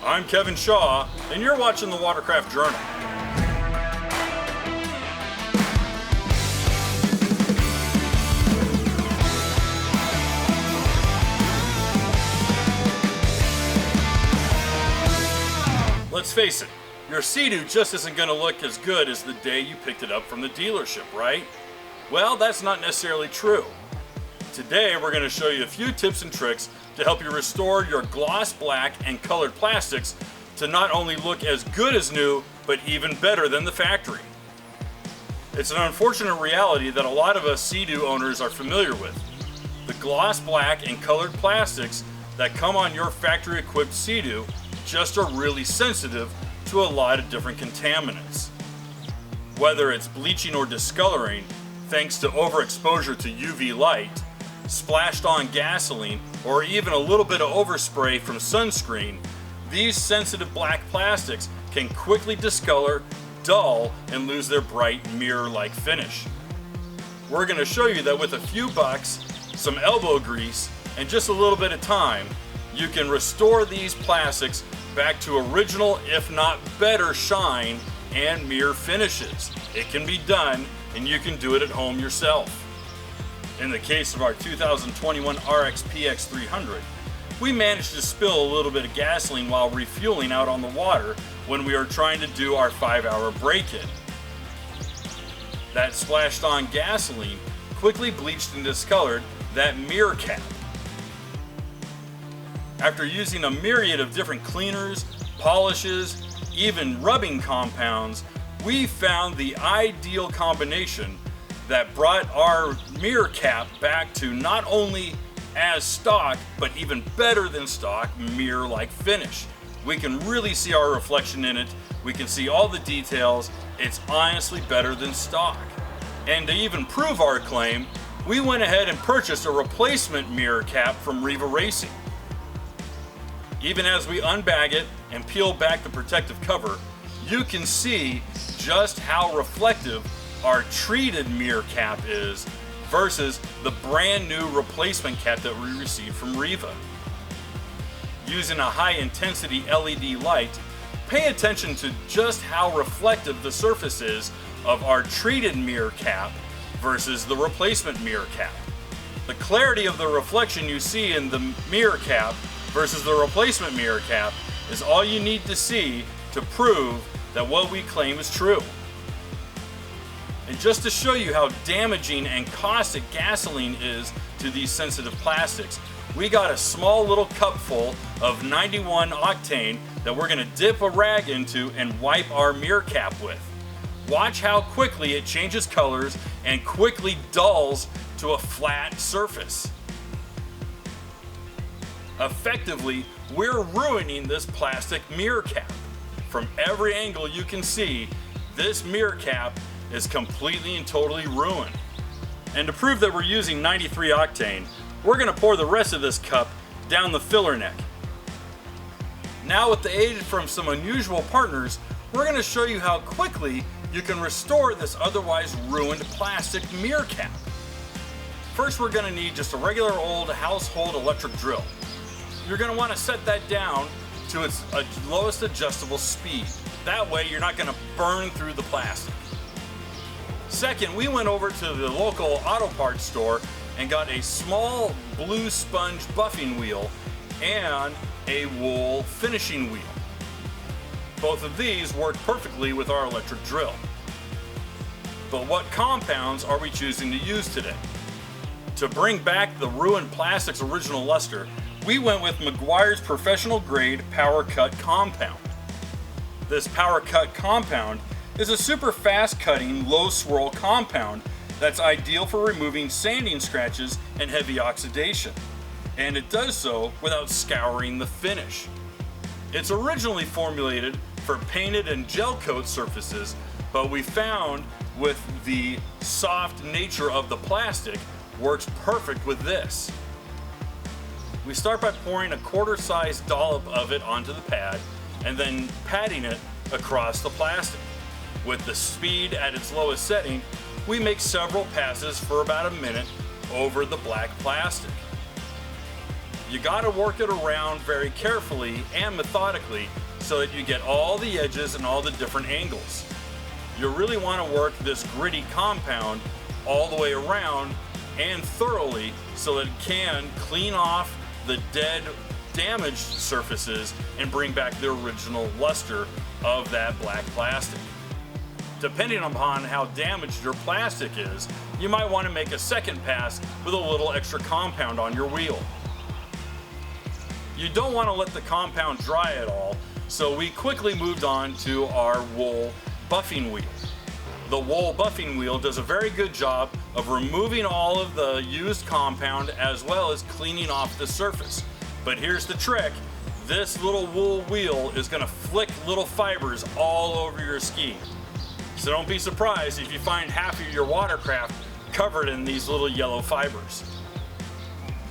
I'm Kevin Shaw, and you're watching the Watercraft Journal. Let's face it, your Sea-Doo just isn't going to look as good as the day you picked it up from the dealership, right? Well, that's not necessarily true. Today, we're going to show you a few tips and tricks to help you restore your gloss black and colored plastics to not only look as good as new, but even better than the factory. It's an unfortunate reality that a lot of us Sea-Doo owners are familiar with. The gloss black and colored plastics that come on your factory-equipped Sea-Doo just are really sensitive to a lot of different contaminants. Whether it's bleaching or discoloring, thanks to overexposure to UV light, splashed on gasoline, or even a little bit of overspray from sunscreen, these sensitive black plastics can quickly discolor, dull, and lose their bright mirror-like finish. We're going to show you that with a few bucks, some elbow grease, and just a little bit of time, you can restore these plastics back to original, if not better, shine and mirror finishes. It can be done, and you can do it at home yourself. In the case of our 2021 RX PX 300, we managed to spill a little bit of gasoline while refueling out on the water when we were trying to do our 5-hour break-in. That splashed on gasoline quickly bleached and discolored that mirror cap. After using a myriad of different cleaners, polishes, even rubbing compounds, we found the ideal combination that brought our mirror cap back to not only as stock, but even better than stock mirror-like finish. We can really see our reflection in it. We can see all the details. It's honestly better than stock. And to even prove our claim, we went ahead and purchased a replacement mirror cap from Riva Racing. Even as we unbag it and peel back the protective cover, you can see just how reflective our treated mirror cap is versus the brand new replacement cap that we received from Riva. Using a high intensity LED light, pay attention to just how reflective the surface is of our treated mirror cap versus the replacement mirror cap. The clarity of the reflection you see in the mirror cap versus the replacement mirror cap is all you need to see to prove that what we claim is true. And just to show you how damaging and caustic gasoline is to these sensitive plastics, we got a small little cup full of 91 octane that we're going to dip a rag into and wipe our mirror cap with. Watch how quickly it changes colors and quickly dulls to a flat surface. Effectively, we're ruining this plastic mirror cap. From every angle you can see, this mirror cap is completely and totally ruined. And to prove that we're using 93 octane, we're going to pour the rest of this cup down the filler neck. Now, with the aid from some unusual partners, we're going to show you how quickly you can restore this otherwise ruined plastic mirror cap. First, we're going to need just a regular old household electric drill. You're going to want to set that down to its lowest adjustable speed. That way you're not going to burn through the plastic. Second, we went over to the local auto parts store and got a small blue sponge buffing wheel and a wool finishing wheel. Both of these work perfectly with our electric drill. But what compounds are we choosing to use today? To bring back the ruined plastic's original luster, we went with Meguiar's professional grade Power Cut compound. This Power Cut compound is a super fast cutting, low swirl compound that's ideal for removing sanding scratches and heavy oxidation. And it does so without scouring the finish. It's originally formulated for painted and gel coat surfaces, but we found with the soft nature of the plastic works perfect with this. We start by pouring a quarter-sized dollop of it onto the pad and then patting it across the plastic. With the speed at its lowest setting, we make several passes for about a minute over the black plastic. You got to work it around very carefully and methodically so that you get all the edges and all the different angles. You really want to work this gritty compound all the way around and thoroughly so that it can clean off the dead, damaged surfaces and bring back the original luster of that black plastic. Depending upon how damaged your plastic is, you might want to make a second pass with a little extra compound on your wheel. You don't want to let the compound dry at all, so we quickly moved on to our wool buffing wheel. The wool buffing wheel does a very good job of removing all of the used compound as well as cleaning off the surface. But here's the trick. This little wool wheel is going to flick little fibers all over your ski. So don't be surprised if you find half of your watercraft covered in these little yellow fibers.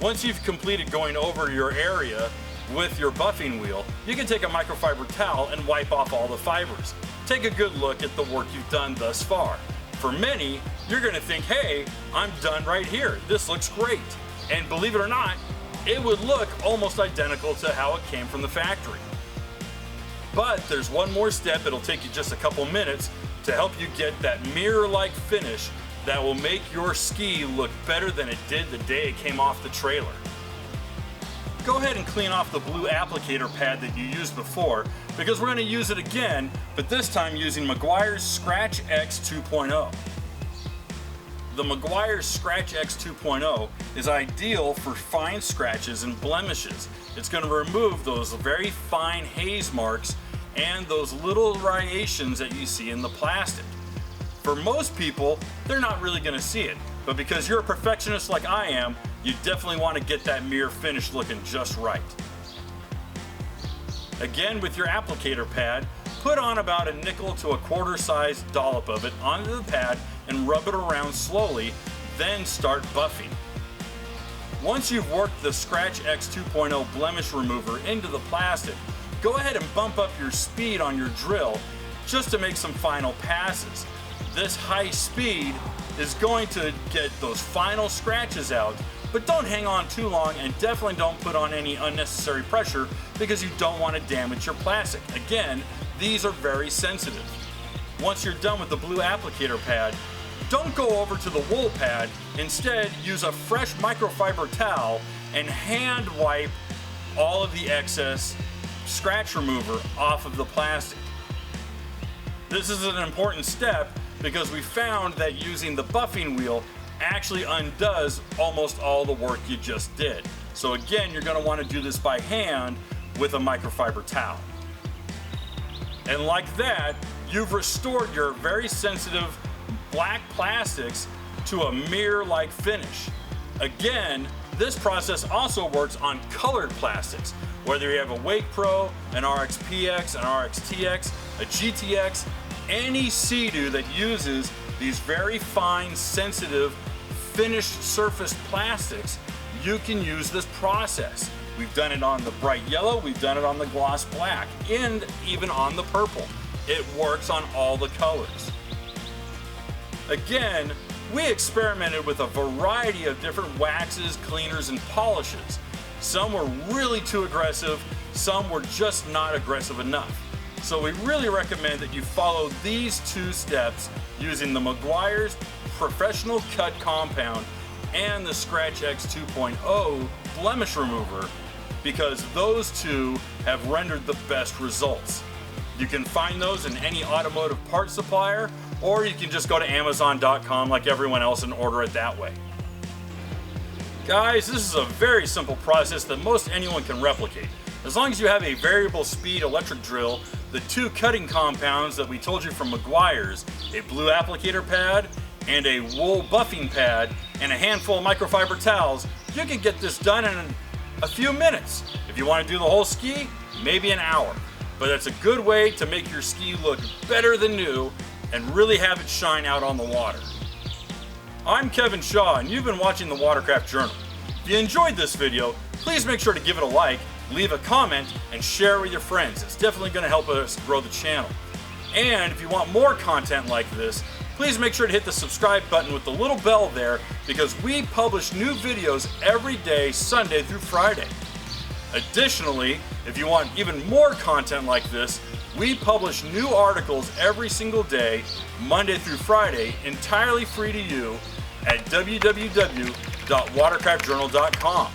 Once you've completed going over your area with your buffing wheel, you can take a microfiber towel and wipe off all the fibers. Take a good look at the work you've done thus far. For many, you're going to think, hey, I'm done right here. This looks great. And believe it or not, it would look almost identical to how it came from the factory. But there's one more step. It'll take you just a couple minutes to help you get that mirror-like finish that will make your ski look better than it did the day it came off the trailer. Go ahead and clean off the blue applicator pad that you used before, because we're going to use it again, but this time using Meguiar's Scratch X 2.0. The Meguiar's Scratch X 2.0 is ideal for fine scratches and blemishes. It's going to remove those very fine haze marks and those little striations that you see in the plastic. For most people, they're not really going to see it, but because you're a perfectionist like I am, you definitely want to get that mirror finish looking just right. Again, with your applicator pad, put on about a nickel to a quarter size dollop of it onto the pad and rub it around slowly, then start buffing. Once you've worked the Scratch X 2.0 blemish remover into the plastic, go ahead and bump up your speed on your drill just to make some final passes. This high speed is going to get those final scratches out, but don't hang on too long and definitely don't put on any unnecessary pressure because you don't want to damage your plastic. Again, these are very sensitive. Once you're done with the blue applicator pad, don't go over to the wool pad. Instead, use a fresh microfiber towel and hand wipe all of the excess scratch remover off of the plastic. This is an important step because we found that using the buffing wheel actually undoes almost all the work you just did. So again, you're going to want to do this by hand with a microfiber towel. And like that, you've restored your very sensitive black plastics to a mirror-like finish. Again, this process also works on colored plastics. Whether you have a Wake Pro, an RX-PX, an RX-TX, a GTX, any seadoo that uses these very fine, sensitive, finished surface plastics, you can use this process. We've done it on the bright yellow, we've done it on the gloss black, and even on the purple. It works on all the colors. Again, we experimented with a variety of different waxes, cleaners, and polishes. Some were really too aggressive, some were just not aggressive enough. So we really recommend that you follow these two steps using the Meguiar's Professional Cut Compound and the Scratch X 2.0 Blemish Remover, because those two have rendered the best results. You can find those in any automotive parts supplier, or you can just go to Amazon.com like everyone else and order it that way. Guys, this is a very simple process that most anyone can replicate. As long as you have a variable speed electric drill, the two cutting compounds that we told you from Meguiar's, a blue applicator pad and a wool buffing pad, and a handful of microfiber towels, you can get this done in a few minutes. If you want to do the whole ski, maybe an hour. But it's a good way to make your ski look better than new and really have it shine out on the water. I'm Kevin Shaw, and you've been watching the Watercraft Journal. If you enjoyed this video, please make sure to give it a like, leave a comment, and share it with your friends. It's definitely going to help us grow the channel. And if you want more content like this, please make sure to hit the subscribe button with the little bell there, because we publish new videos every day, Sunday through Friday. Additionally, if you want even more content like this, we publish new articles every single day, Monday through Friday, entirely free to you at www.watercraftjournal.com.